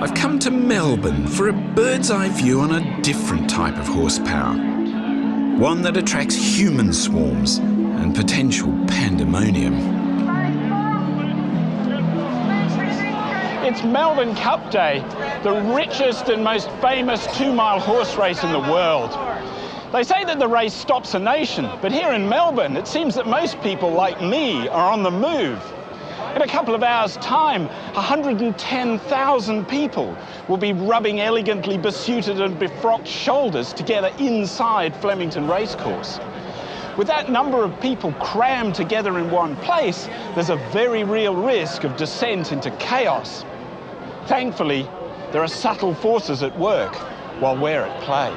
I've come to Melbourne for a bird's eye view on a different type of horsepower. One that attracts human swarms and potential pandemonium. It's Melbourne Cup Day, the richest and most famous 2-mile horse race in the world. They say that the race stops a nation, but here in Melbourne, it seems that most people like me are on the move. In a couple of hours' time, 110,000 people will be rubbing elegantly besuited and befrocked shoulders together inside Flemington Racecourse. With that number of people crammed together in one place, there's a very real risk of descent into chaos. Thankfully, there are subtle forces at work while we're at play.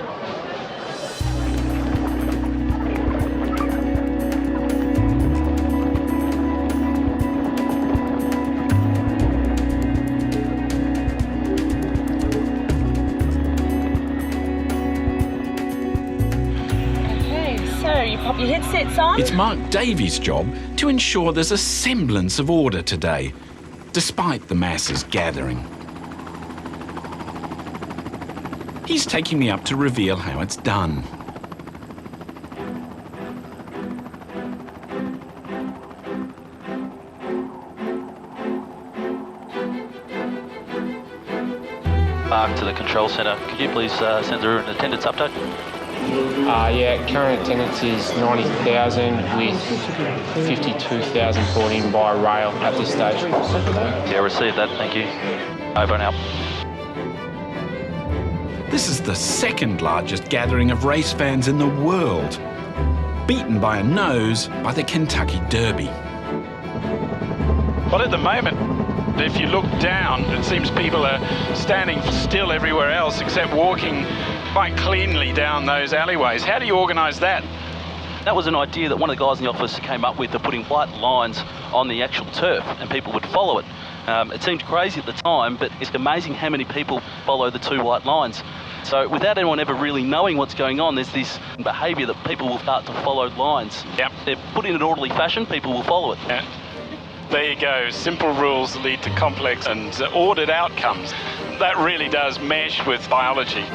Pop your headsets on. It's Mark Davies' job to ensure there's a semblance of order today, despite the masses gathering. He's taking me up to reveal how it's done. Mark to the control centre. Could you please send through an attendance update? Yeah, current attendance is 90,000 with 52,000 brought in by rail at this stage. Yeah, received that, thank you. Over and out. This is the second largest gathering of race fans in the world, beaten by a nose by the Kentucky Derby. Well, at the moment, if you look down, it seems people are standing still everywhere else except walking quite cleanly down those alleyways. How do you organise that? That was an idea that one of the guys in the office came up with, of putting white lines on the actual turf and people would follow it. It seemed crazy at the time, but it's amazing how many people follow the 2 white lines. So without anyone ever really knowing what's going on, there's this behaviour that people will start to follow lines. Yep. They're put in an orderly fashion, people will follow it. Yeah. There you go. Simple rules lead to complex and ordered outcomes. That really does mesh with biology.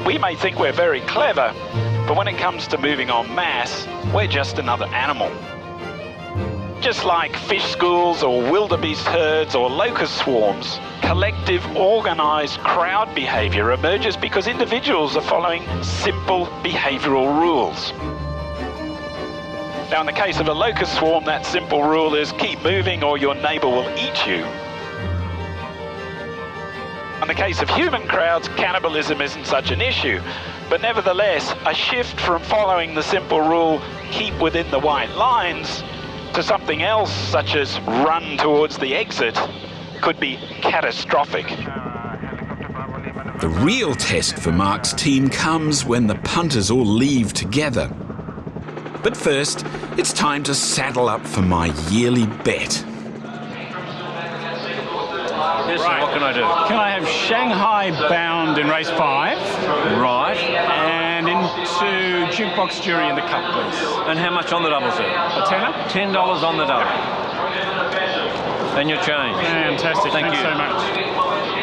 We may think we're very clever, but when it comes to moving en masse, we're just another animal. Just like fish schools or wildebeest herds or locust swarms, collective, organised crowd behaviour emerges because individuals are following simple behavioural rules. Now, in the case of a locust swarm, that simple rule is keep moving or your neighbour will eat you. In the case of human crowds, cannibalism isn't such an issue, but nevertheless, a shift from following the simple rule, keep within the white lines, to something else, such as run towards the exit, could be catastrophic. The real test for Mark's team comes when the punters all leave together. But first, it's time to saddle up for my yearly bet. Yes, right. What can I do? Can I have Shanghai bound in race 5? Right. And into Jukebox Jury in the Cup, please. And how much on the double, sir? A tenner? $10 on the double. And your change. Fantastic. Thanks so much.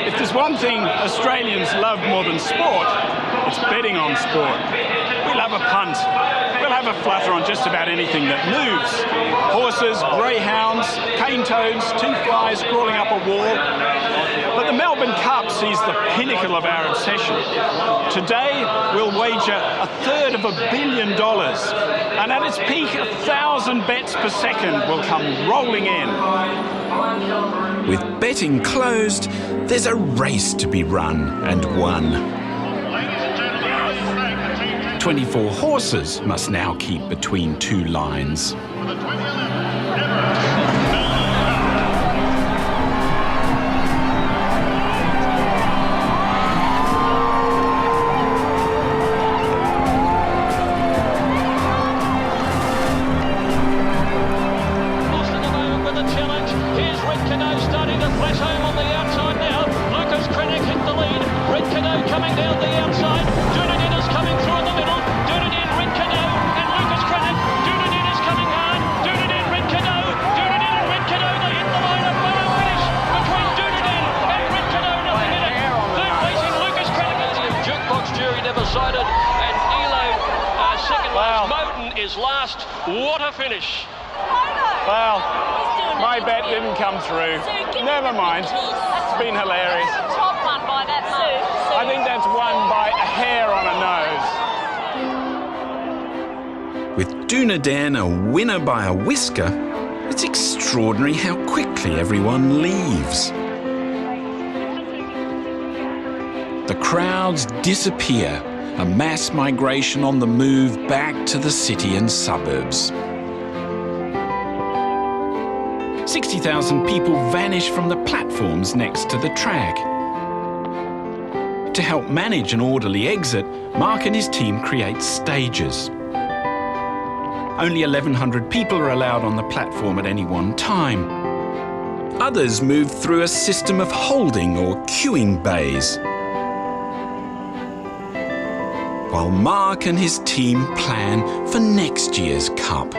If there's one thing Australians love more than sport, it's betting on sport. We love a punt. We'll have a flutter on just about anything that moves. Horses, greyhounds, cane toads, two flies crawling up a wall. But the Melbourne Cup sees the pinnacle of our obsession. Today, we'll wager $350 million. And at its peak, 1,000 bets per second will come rolling in. With betting closed, there's a race to be run and won. 24 horses must now keep between 2 lines. Coming down the outside, Dunedin is coming through in the middle, Dunedin, Red Canoe, and Lucas Cranach, Dunedin is coming hard, Dunedin, Red Canoe, Dunedin last. What a finish. Well, my bet didn't come through. Never mind. It's been hilarious. Top one by that much. I think that's won by a hair on a nose. With Dunedin a winner by a whisker, it's extraordinary how quickly everyone leaves. The crowds disappear, a mass migration on the move back to the city and suburbs. 60,000 people vanish from the platforms next to the track. To help manage an orderly exit, Mark and his team create stages. Only 1,100 people are allowed on the platform at any one time. Others move through a system of holding or queuing bays, while Mark and his team plan for next year's Cup.